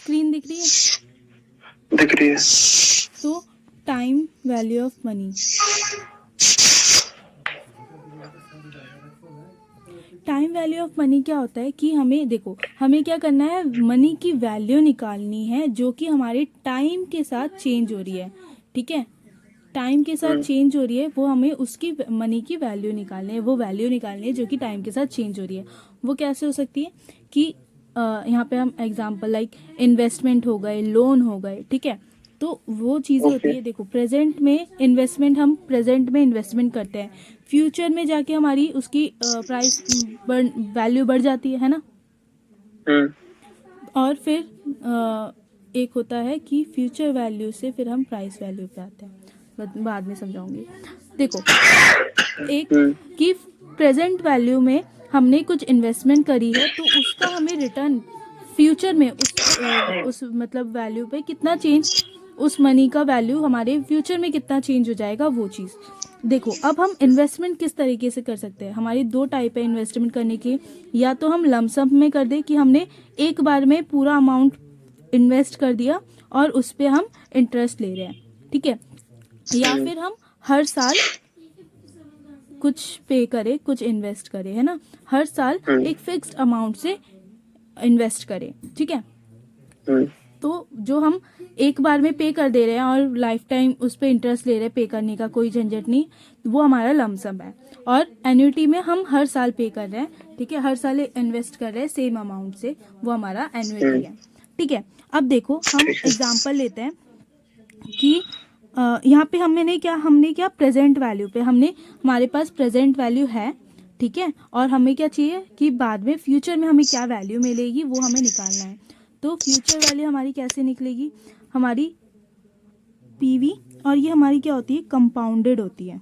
Screen दिख रही है? दिख रही है। तो time value of money, time value of money क्या होता है कि हमें देखो, हमें क्या करना है, मनी की वैल्यू निकालनी है जो कि हमारे टाइम के साथ चेंज हो रही है। ठीक है, टाइम के साथ चेंज हो रही है, वो हमें उसकी मनी की वैल्यू निकालनी है, वो वैल्यू निकालनी है जो कि टाइम के साथ चेंज हो रही है। वो कैसे हो सकती है कि यहाँ पे हम एग्जांपल लाइक इन्वेस्टमेंट हो गए, लोन हो गए, ठीक है। तो वो चीज़ें ओके। होती है, देखो प्रेजेंट में इन्वेस्टमेंट, हम प्रेजेंट में इन्वेस्टमेंट करते हैं, फ्यूचर में जाके हमारी उसकी प्राइस वैल्यू बढ़ जाती है ना। और फिर एक होता है कि फ्यूचर वैल्यू से फिर हम प्राइस वैल्यू पे आते हैं, बाद में समझाऊंगी। देखो, एक कि प्रेजेंट वैल्यू में हमने कुछ इन्वेस्टमेंट करी है तो उसका हमें रिटर्न फ्यूचर में उस मतलब वैल्यू पे कितना चेंज, उस मनी का वैल्यू हमारे फ्यूचर में कितना चेंज हो जाएगा वो चीज़। देखो, अब हम इन्वेस्टमेंट किस तरीके से कर सकते हैं, हमारी दो टाइप है इन्वेस्टमेंट करने की। या तो हम लमसम में कर दे कि हमने एक बार में पूरा अमाउंट इन्वेस्ट कर दिया और उस पर हम इंटरेस्ट ले रहे हैं, ठीक है। या फिर हम हर साल कुछ पे करें, कुछ इन्वेस्ट करें, है ना, हर साल एक फिक्स्ड अमाउंट से इन्वेस्ट करें, ठीक है। तो जो हम एक बार में पे कर दे रहे हैं और लाइफ टाइम उस पर इंटरेस्ट ले रहे हैं, पे करने का कोई झंझट नहीं, वो हमारा लमसम है। और एन्युटी में हम हर साल पे कर रहे हैं, ठीक है, हर साल इन्वेस्ट कर रहे हैं सेम अमाउंट से, वो हमारा एन्युटी है, ठीक है। अब देखो, हम एग्जाम्पल लेते हैं कि यहाँ पे हमने क्या प्रेजेंट वैल्यू पे हमारे पास प्रेजेंट वैल्यू है, ठीक है। और हमें क्या चाहिए कि बाद में फ्यूचर में हमें क्या वैल्यू मिलेगी वो हमें निकालना है। तो फ्यूचर वैल्यू हमारी कैसे निकलेगी, हमारी पीवी, और ये हमारी क्या होती है, कंपाउंडेड होती है।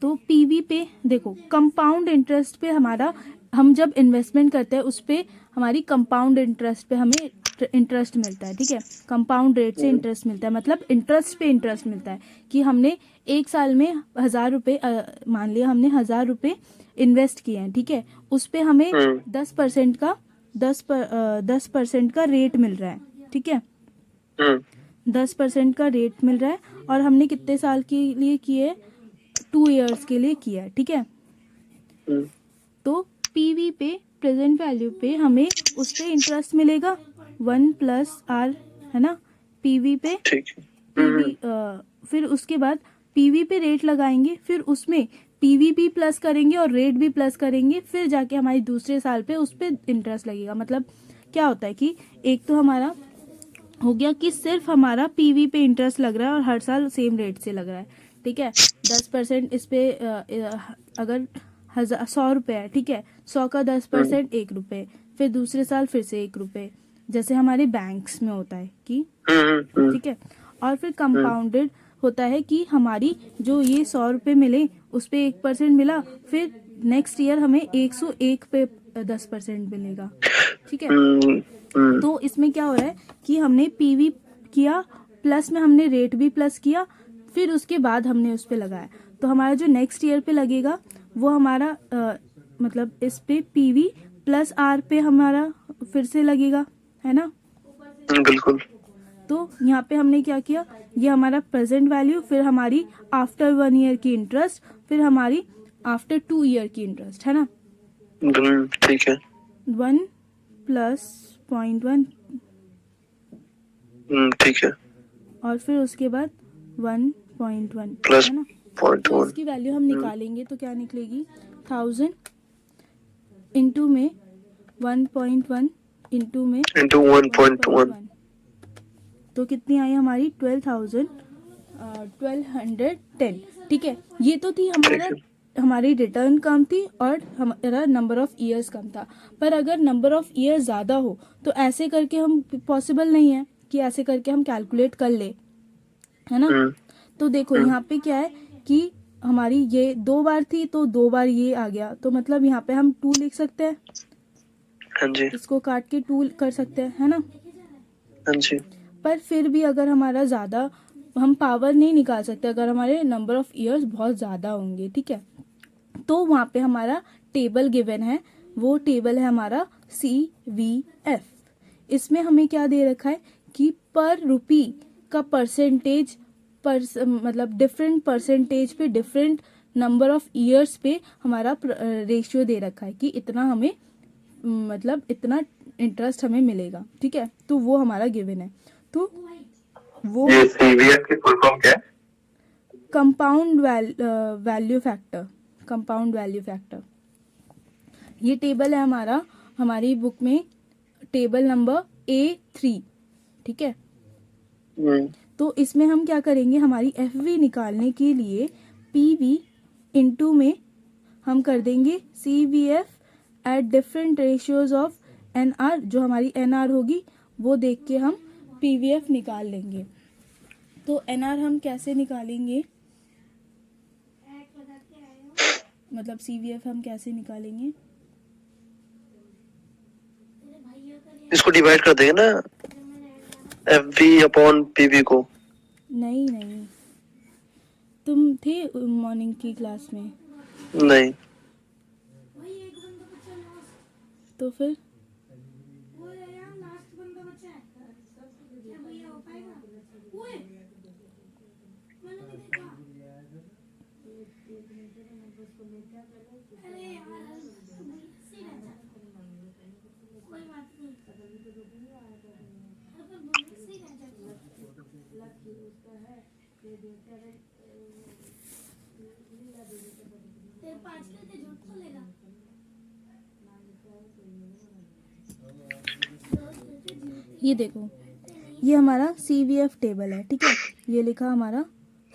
तो पीवी पे देखो, कंपाउंड इंटरेस्ट पे हमारा, हम जब इन्वेस्टमेंट करते हैं उस पे हमारी कंपाउंड इंटरेस्ट पे हमें इंटरेस्ट मिलता है, ठीक है। कंपाउंड रेट से इंटरेस्ट मिलता है, मतलब इंटरेस्ट पे इंटरेस्ट मिलता है कि हमने एक साल में 1,000 रुपये, मान लिया हमने 1,000 रुपये इन्वेस्ट किए हैं, ठीक है। उस पे हमें 10% का 10% का रेट मिल रहा है, ठीक है। 10% का रेट मिल रहा है, और हमने कितने साल के लिए किए, 2 ईयर्स के लिए किया है, ठीक है। तो पीवी पे, प्रेजेंट वैल्यू पे हमें उस पे इंटरेस्ट मिलेगा 1+R, है ना, पीवी पे। पीवी फिर उसके बाद पीवी पे रेट लगाएंगे, फिर उसमें पीवी भी प्लस करेंगे और रेट भी प्लस करेंगे, फिर जाके हमारी दूसरे साल पे उस पे इंटरेस्ट लगेगा। मतलब क्या होता है कि एक तो हमारा हो गया कि सिर्फ हमारा पीवी पे इंटरेस्ट लग रहा है और हर साल सेम रेट से लग रहा है, ठीक है। 10% इस पे अगर 100 रुपये है, ठीक है, 100 का 10% 1 रुपये, फिर दूसरे साल फिर से 1 रुपये, जैसे हमारे बैंक्स में होता है कि, ठीक है। और फिर कंपाउंडेड होता है कि हमारी जो ये 100 रुपये मिले उस पे 1% मिला, फिर नेक्स्ट ईयर हमें 101 पे 10% मिलेगा, ठीक है। तो इसमें क्या हो रहा है कि हमने पीवी किया, प्लस में हमने रेट भी प्लस किया, फिर उसके बाद हमने उस पे लगाया, तो हमारा जो नेक्स्ट ईयर पे लगेगा वो हमारा मतलब इस पे पीवी प्लस आर पे हमारा फिर से लगेगा, है ना। बिल्कुल। तो यहाँ पे हमने क्या किया, ये हमारा प्रेजेंट वैल्यू, फिर हमारी आफ्टर 1 ईयर की इंटरेस्ट, फिर हमारी आफ्टर 2 ईयर की इंटरेस्ट, है ना। ठीक है। 1+0.1, ठीक है। और फिर उसके बाद 1.1, प्लस है ना। तो 0.1। इसकी वैल्यू हम निकालेंगे तो क्या निकलेगी, 1000 इंटू में 1.1 इंटू में इंटू 1.1। 1.1, तो कितनी आई हमारी 1210, ठीक है। ये तो थी हमारी रिटर्न कम थी और हमारा नंबर ऑफ ईयर्स कम था। पर अगर नंबर ऑफ ईयर्स ज़्यादा हो तो ऐसे करके हम पॉसिबल नहीं है कि ऐसे करके हम कैलकुलेट कर ले, है ना। तो देखो यहाँ पे क्या है कि हमारी ये 2 बार थी तो 2 बार ये आ गया, तो मतलब यहाँ पे हम 2 लिख सकते हैं, हाँ जी। इसको काट के 2 कर सकते हैं, है ना। हाँ जी। पर फिर भी अगर हमारा ज़्यादा, हम पावर नहीं निकाल सकते अगर हमारे नंबर ऑफ़ ईयर्स बहुत ज़्यादा होंगे, ठीक है। तो वहाँ पे हमारा टेबल गिवन है, वो टेबल है हमारा CVF। इसमें हमें क्या दे रखा है कि पर रुपी का परसेंटेज, मतलब डिफरेंट परसेंटेज पे डिफरेंट नंबर ऑफ ईयर्स पे हमारा रेशियो दे रखा है कि इतना हमें, मतलब इतना इंटरेस्ट हमें मिलेगा, ठीक है। तो वो हमारा गिवन है। तो वो ये सीवीएफ की फुल फॉर्म क्या है? Compound value factor, compound value factor. ये टेबल है हमारा, हमारी बुक में टेबल नंबर A3, ठीक है। तो इसमें हम क्या करेंगे, हमारी FV निकालने के लिए PV इंटू में हम कर देंगे CVF at different ratios of NR। जो हमारी NR होगी वो देख के हम PVF निकाल लेंगे। तो NR हम कैसे निकालेंगे, मतलब CVF हम कैसे निकालेंगे? इसको डिवाइड कर देंगे ना, FV अपॉन PV को। नहीं, तुम थे मॉर्निंग की क्लास में? नहीं, तो फिर ये देखो, ये हमारा CVF टेबल है, ठीक है। ये लिखा हमारा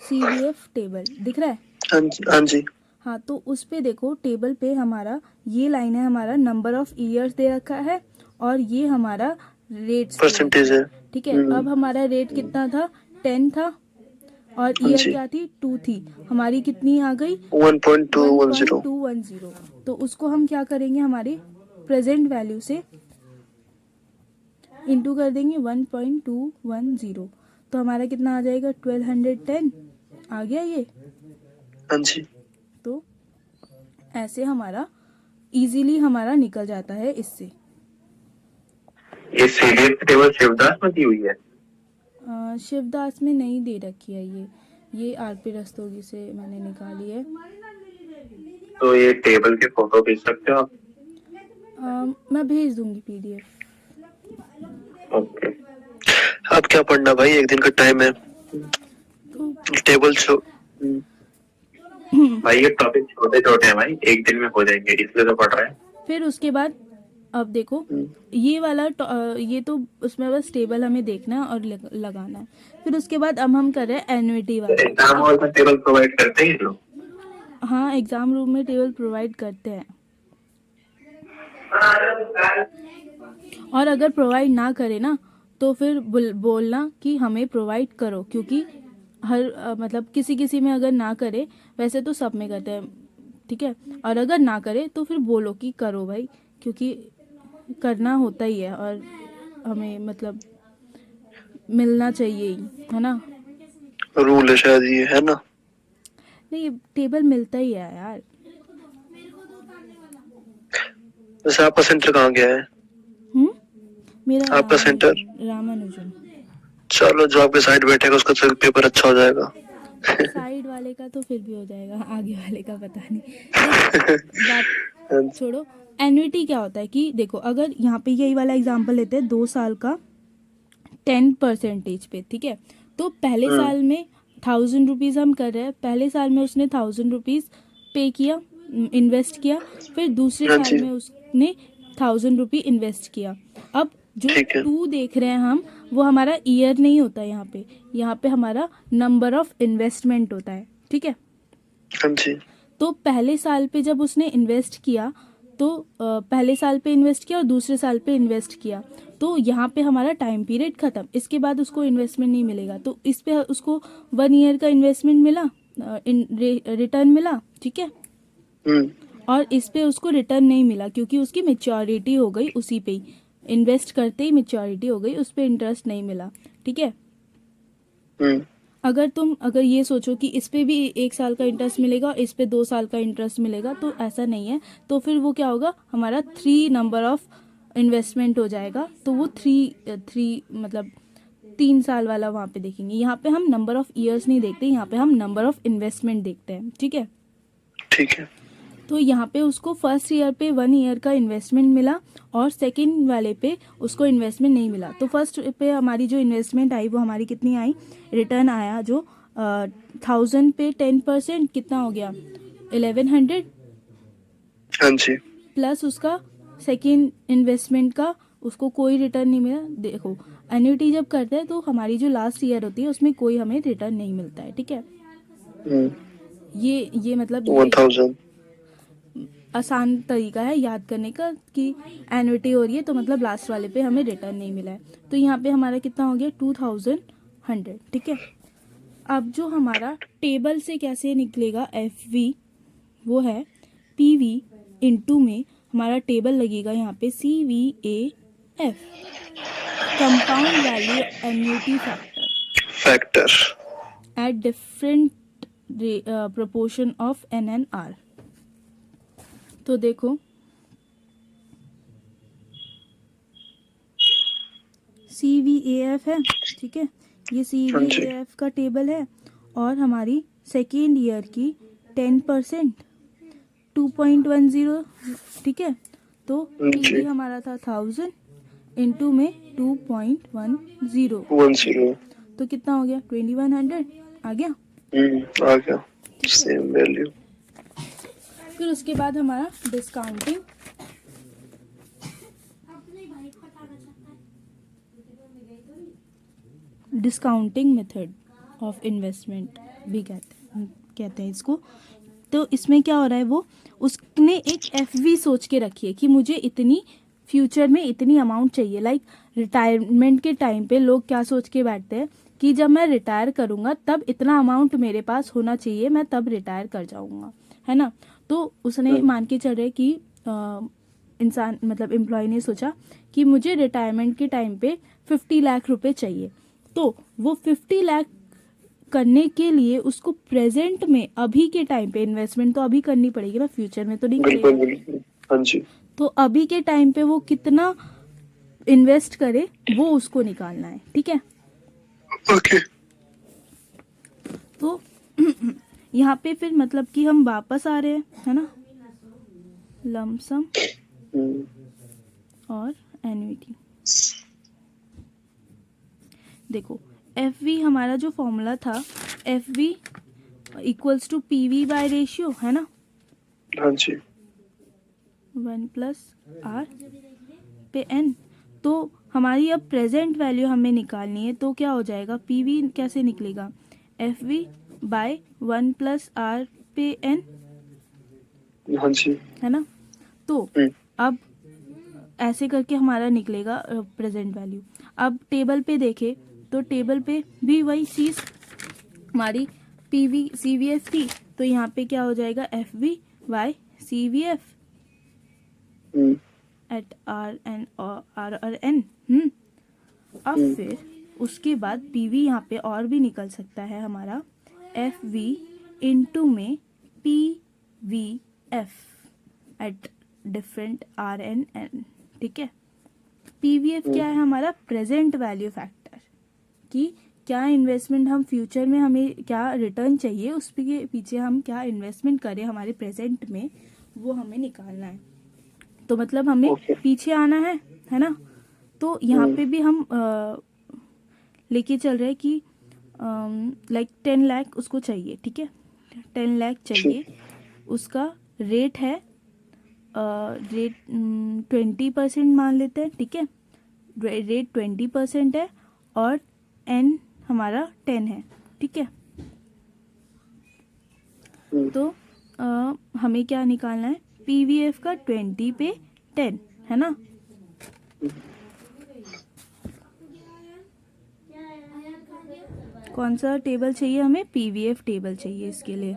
CVF टेबल, दिख रहा है? हाँ जी, हाँ जी। हाँ, तो उस पे देखो, टेबल पे हमारा ये लाइन है, हमारा नंबर ऑफ ईयर्स दे रखा है और ये हमारा रेट्स परसेंटेज है। ठीक है। अब हमारा रेट कितना था, 10 था और हाँ ईयर जी, क्या थी, 2 थी। हमारी कितनी आ गई, 1.210। 1.210। तो उसको हम क्या करेंगे, हमारे प्रेजेंट वैल्यू से इंटू कर देंगे 1.210। तो हमारा कितना आ जाएगा, 1210 आ गया ये। हाँ जी। तो ऐसे हमारा इजीली हमारा निकल जाता है इससे। ये सीवीएफ टेबल शिवदास में दी हुई है? शिवदास में नहीं दे रखी है ये RP रस्तोगी से मैंने निकाली है। तो ये टेबल की फोटो भेज सकते हो आप? मैं भेज दूंगी PDF। ओके। अब क्या पढ़ना भाई, एक दिन का टाइम है। तो टेबल शो भाई, ये टॉपिक छोटे छोटे हैं भाई, एक दिन में हो जाएंगे, इसलिए तो पढ़ रहे हैं। फिर उसके बाद अब देखो, ये वाला ये तो उसमें बस टेबल हमें देखना है और लगाना है। फिर उसके बाद अब हम कर रहे हैं एन्युटी वाला। एग्जाम हॉल में टेबल प्रोवाइड करते हैं लोग? हाँ, एग्जाम रूम में टेबल प्रोवाइड करते हैं। और अगर प्रोवाइड ना करे ना तो फिर बोलना कि हमें प्रोवाइड करो, क्योंकि हर मतलब किसी में अगर ना करे, वैसे तो सब में करते हैं, ठीक है। और अगर ना करे तो फिर बोलो कि करो भाई, क्योंकि करना होता ही है और हमें मतलब मिलना चाहिए ही, है ना। रूल है शायद ये, है ना? नहीं, टेबल मिलता ही है यार। वैसे आपका सेंटर कहाँ गया है? मेरा आपका सेंटर? रामानुजन। चलो, जो आपके साइड बैठेगा उसका तो पेपर अच्छा हो जाएगा। साइड वाले का तो फिर भी हो जाएगा, आगे वाले का पता नहीं। देखो, बात छोड़ो। एन्युटी क्या होता है कि देखो, अगर यहाँ पे यही वाला एग्जांपल लेते हैं, 2 साल का 10% पे, ठीक है। तो पहले साल में 1000 रुपीज़ हम कर रहे हैं, पहले साल में उसने 1000 रुपीज़ पे किया, इन्वेस्ट किया। फिर दूसरे हाँ साल जी। में उसने 1000 रुपये इन्वेस्ट किया। अब जो ठीक है। 2 देख रहे हैं हम, वो हमारा ईयर नहीं होता यहाँ पे हमारा नंबर ऑफ इन्वेस्टमेंट होता है, ठीक है। हाँ जी। तो पहले साल पे जब उसने इन्वेस्ट किया, तो पहले साल पे इन्वेस्ट किया और दूसरे साल पे इन्वेस्ट किया, तो यहाँ पे हमारा टाइम पीरियड ख़त्म, इसके बाद उसको इन्वेस्टमेंट नहीं मिलेगा। तो इस पे उसको 1 ईयर का इन्वेस्टमेंट मिला, रिटर्न मिला, ठीक है। और इस पे उसको रिटर्न नहीं मिला क्योंकि उसकी मैच्योरिटी हो गई, उसी पे ही इन्वेस्ट करते ही मैच्योरिटी हो गई, उस पे इंटरेस्ट नहीं मिला। ठीक है। हम्म, अगर ये सोचो कि इस पे भी 1 साल का इंटरेस्ट मिलेगा और इस पे 2 साल का इंटरेस्ट मिलेगा, तो ऐसा नहीं है। तो फिर वो क्या होगा, हमारा 3 नंबर ऑफ इन्वेस्टमेंट हो जाएगा। तो वो थ्री मतलब 3 साल वाला वहाँ पे देखेंगे। यहाँ पे हम नंबर ऑफ ईयर्स नहीं देखते, यहाँ पे हम नंबर ऑफ इन्वेस्टमेंट देखते हैं, ठीक है। ठीक है। तो यहाँ पे उसको फर्स्ट ईयर पे 1 ईयर का इन्वेस्टमेंट मिला और सेकंड वाले पे उसको इन्वेस्टमेंट नहीं मिला। तो फर्स्ट पे हमारी जो इन्वेस्टमेंट आई वो हमारी कितनी आई, रिटर्न आया जो 1000 पे 10% कितना हो गया, 1100, हाँ जी। प्लस उसका सेकंड इन्वेस्टमेंट का उसको कोई रिटर्न नहीं मिला। देखो एन्युटी जब करते हैं तो हमारी जो लास्ट ईयर होती है उसमें कोई हमें रिटर्न नहीं मिलता है, ठीक है। ये मतलब ये 1000। आसान तरीका है याद करने का कि एन्युटी हो रही है तो मतलब लास्ट वाले पे हमें रिटर्न नहीं मिला है। तो यहाँ पे हमारा कितना हो गया, 2100, ठीक है। अब जो हमारा टेबल से कैसे निकलेगा एफ वी, वो है पी वी इंटू में हमारा टेबल लगेगा यहाँ पे C V A F, compound value annuity factor. At different proportion of n n r. तो देखो सी वी ए एफ है, ठीक है, ये सी हाँ वी जी। ए एफ का टेबल है। और हमारी सेकेंड ईयर की 10% 2.10, ठीक है। तो पी जी। वी हमारा था 1000 इंटू में 2.10, 10। तो कितना हो गया, 2100 आ गया। आ गया सेम वैल्यू। फिर उसके बाद हमारा discounting, discounting method of investment भी कहते हैं इसको। तो इसमें क्या हो रहा है, वो उसने एक एफ वी सोच के रखी है कि मुझे इतनी फ्यूचर में इतनी अमाउंट चाहिए। लाइक रिटायरमेंट के टाइम पे लोग क्या सोच के बैठते हैं कि जब मैं रिटायर करूँगा तब इतना अमाउंट मेरे पास होना चाहिए, मैं तब रिटायर कर जाऊँगा, है ना। तो उसने मान के चल रहे कि इंसान मतलब एम्प्लॉय ने सोचा कि मुझे रिटायरमेंट के टाइम पे 50 लाख रुपए चाहिए। तो वो 50 लाख करने के लिए उसको प्रेजेंट में अभी के टाइम पे इन्वेस्टमेंट तो अभी करनी पड़ेगी ना, फ्यूचर में तो नहीं बिल्कुल करेगा। बिल्कुल। हाँ जी। तो अभी के टाइम पे वो कितना इन्वेस्ट करे वो उसको निकालना है, ठीक है। ओके। तो यहाँ पे फिर मतलब कि हम वापस आ रहे हैं, है ना, लमसम और एन्युटी। देखो एफ वी हमारा जो फॉर्मूला था, F V equals to P V by ratio, है ना, हाँ जी। 1+R पे एन। तो हमारी अब प्रेजेंट वैल्यू हमें निकालनी है, तो क्या हो जाएगा, पी वी कैसे निकलेगा, एफ वी बाय 1+R पे एन, हाँ जी। है ना। तो अब ऐसे करके हमारा निकलेगा प्रेजेंट वैल्यू। अब टेबल पे देखे तो टेबल पे भी वही चीज़ हमारी P V C V F थी, तो यहाँ पे क्या हो जाएगा, F V by C V F at R N R R N. अब फिर उसके बाद पी वी यहाँ पे और भी निकल सकता है हमारा, एफ वी इंटू में P V F at different R N N, ठीक है। पी वी एफ क्या है, हमारा प्रेजेंट वैल्यू फैक्टर, कि क्या इन्वेस्टमेंट हम फ्यूचर में हमें क्या रिटर्न चाहिए, उसके पीछे हम क्या इन्वेस्टमेंट करें हमारे प्रेजेंट में, वो हमें निकालना है। तो मतलब हमें पीछे आना है ना। तो यहाँ पे भी हम लेके चल रहे हैं कि लाइक 10 लाख उसको चाहिए, ठीक है, 10 लाख चाहिए। उसका रेट है रेट 20% मान लेते हैं, ठीक है, रेट 20% है और एन हमारा 10 है, ठीक है। तो हमें क्या निकालना है, पी वी एफ का 20 पे 10, है ना। कौन सा टेबल चाहिए हमें, पी वी एफ टेबल चाहिए इसके लिए।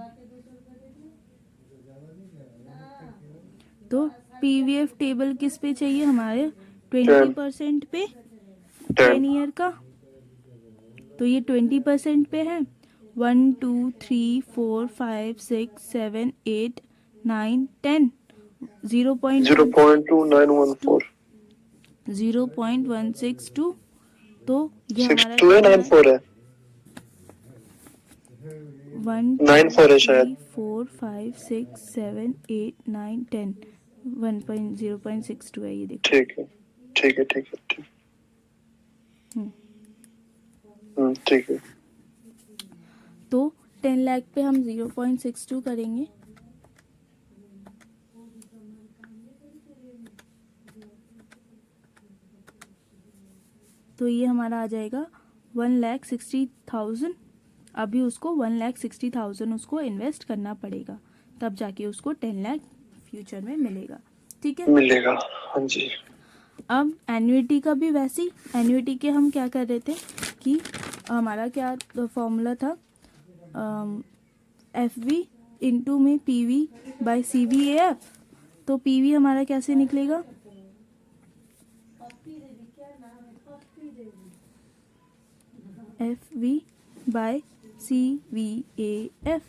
तो पी वी एफ टेबल किस पे चाहिए, हमारे 20% पे 10 ईयर का, तो ये 20% पे है। 1 2 3 4 5 6 7 8 9 10 0.2914 0.162। तो ये सिक्स हमारा टू है, कितना 94 है, 1 2 94 है 3 शायद। 4 5 6 7 8 9 10 1.0.62 है ये देखो। ठीक है ठीक है ठीक है ठीक। ठीक है। तो 10 लाख पे हम 0.62 करेंगे। तो ये हमारा आ जाएगा 1,60,000। अभी उसको 1,60,000 उसको इन्वेस्ट करना पड़ेगा, तब जाके उसको 10 लाख फ्यूचर में मिलेगा। ठीक है। मिलेगा, हाँ जी। अब एन्युइटी का भी वैसे ही, एन्युइटी के हम क्या कर रहे थे कि हमारा क्या फॉर्मूला था, एफ वी इंटू में P V by C V A F. तो पी वी हमारा कैसे निकलेगा, F V by C V A F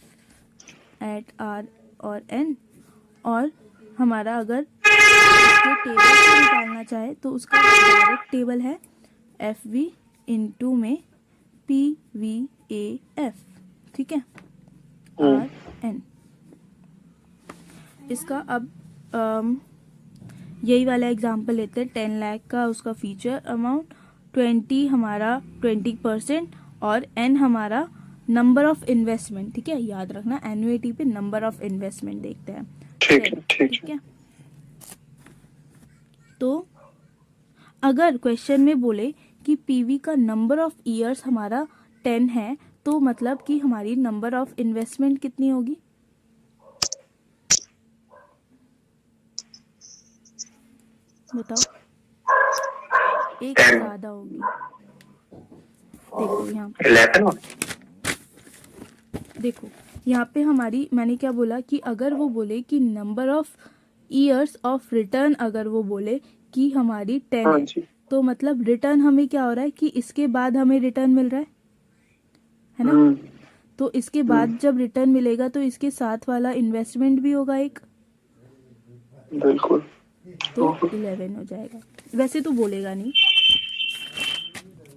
at R और एन। और हमारा अगर इसके टेबल से निकालना चाहे तो उसका डायरेक्ट टेबल है एफ वी इंटू में पी वी ए एफ। ठीक है, आर एन। इसका अब यही वाला एग्जांपल लेते हैं। 10 लाख का उसका फीचर अमाउंट, 20 हमारा 20% और एन हमारा नंबर ऑफ इन्वेस्टमेंट। ठीक है, याद रखना एन्युइटी पे नंबर ऑफ इन्वेस्टमेंट देखते हैं। ठीक है ठीक ठीक है। है। तो अगर क्वेश्चन में बोले कि पीवी का नंबर ऑफ ईयर्स हमारा 10 है, तो मतलब कि हमारी नंबर ऑफ इन्वेस्टमेंट कितनी होगी, बताओ। एक से ज्यादा होगी। देखो यहाँ पे, 11। देखो यहाँ पे हमारी, मैंने क्या बोला कि अगर वो बोले कि number of years of return, अगर वो बोले कि हमारी 10 हाँ है, जी। तो मतलब रिटर्न हमें क्या हो रहा है कि इसके बाद हमें रिटर्न मिल रहा है ना। तो इसके बाद जब रिटर्न मिलेगा तो इसके साथ वाला इन्वेस्टमेंट भी होगा एक, बिल्कुल। तो 11 हो जाएगा। वैसे तो बोलेगा नहीं,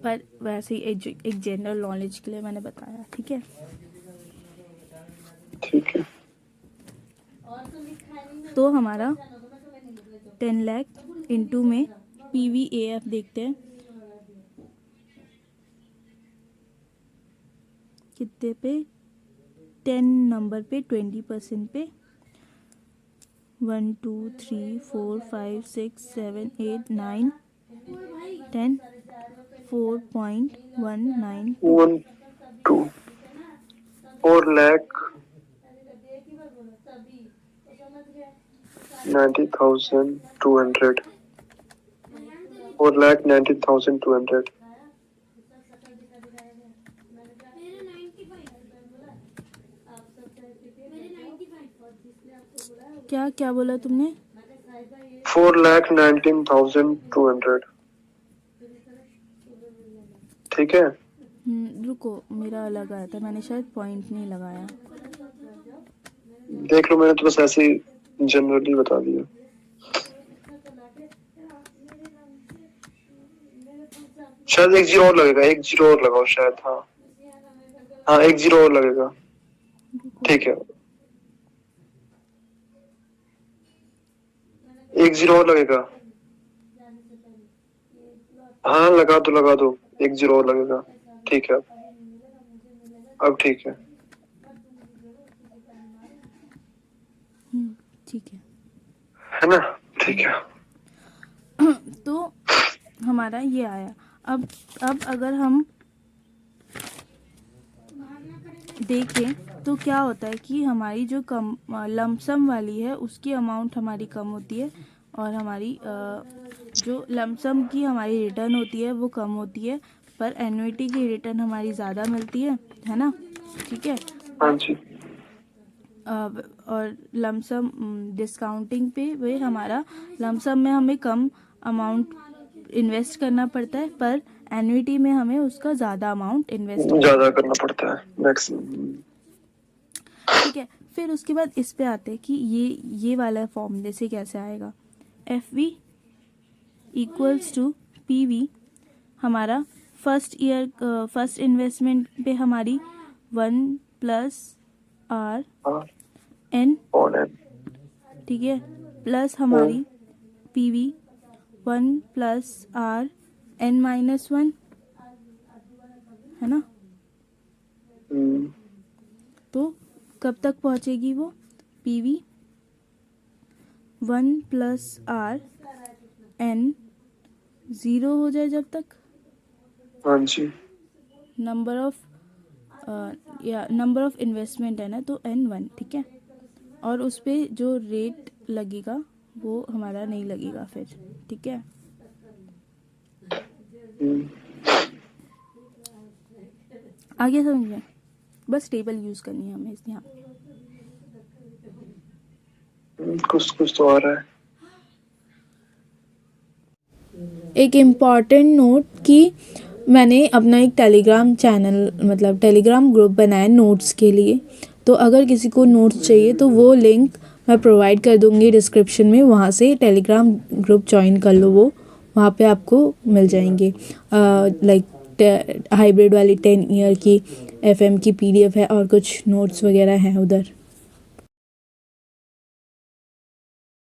पर वैसे ही एक जनरल नॉलेज के लिए मैंने बताया। ठीक है। ठीक है। तो हमारा 10 लाख इंटू में पी वी ए एफ देखते हैं कितने पे, 10 नंबर पे 20% पे 1 2 3 4 5 6 7 8 9 10 4.192। 1 2 4 लाख 90,200। 4,90,200। क्या क्या बोला तुमने, 4,19,200। ठीक है। रुको, मेरा अलग आया था, मैंने शायद पॉइंट नहीं लगाया। देख लो, मैंने तो बस ऐसे ही जनरली बता दिया। शायद एक जीरो और लगेगा, एक जीरो और लगाओ शायद। हाँ हाँ, एक जीरो और लगेगा। ठीक है, एक जीरो और लगेगा। हाँ लगा दो, एक जीरो और लगेगा। ठीक है, अब ठीक है। ठीक है ना, ठीक है। है। तो हमारा ये आया। अब अगर हम देखें तो क्या होता है कि हमारी जो कम लमसम वाली है उसकी अमाउंट हमारी कम होती है, और हमारी जो लमसम की हमारी रिटर्न होती है वो कम होती है, पर एन्युइटी की रिटर्न हमारी ज़्यादा मिलती है ना। ठीक है। हाँ जी। और लमसम डिस्काउंटिंग पे वे हमारा लमसम में हमें कम अमाउंट इन्वेस्ट करना पड़ता है, पर एन्युटी में हमें उसका ज़्यादा अमाउंट इन्वेस्ट ज्यादा करना पड़ता है मैक्सिमम। ठीक है। फिर उसके बाद इस पे आते हैं कि ये वाला फॉर्मूले से कैसे आएगा। F V equals to P V, हमारा फर्स्ट इन्वेस्टमेंट पे हमारी 1 प्लस आर एन, ठीक है, प्लस हमारी P V 1 plus R N minus 1, है ना। तो कब तक पहुंचेगी वो P V 1 plus R N 0 हो जाए जब तक, हाँ जी, नंबर ऑफ इन्वेस्टमेंट है ना, तो N1, ठीक है। और उस पे जो रेट लगेगा वो हमारा नहीं लगेगा फिर, ठीक है। आगे समझ में, बस टेबल यूज़ करनी है हमें यहाँ पे। कुछ तो आ रहा है। एक इम्पॉर्टेंट नोट कि मैंने अपना एक टेलीग्राम चैनल, मतलब टेलीग्राम ग्रुप बनाया नोट्स के लिए। तो अगर किसी को नोट्स चाहिए तो वो लिंक मैं प्रोवाइड कर दूँगी डिस्क्रिप्शन में, वहाँ से टेलीग्राम ग्रुप ज्वाइन कर लो, वो वहाँ पे आपको मिल जाएंगे। लाइक हाइब्रिड वाली 10 ईयर की FM की PDF है और कुछ नोट्स वगैरह हैं उधर।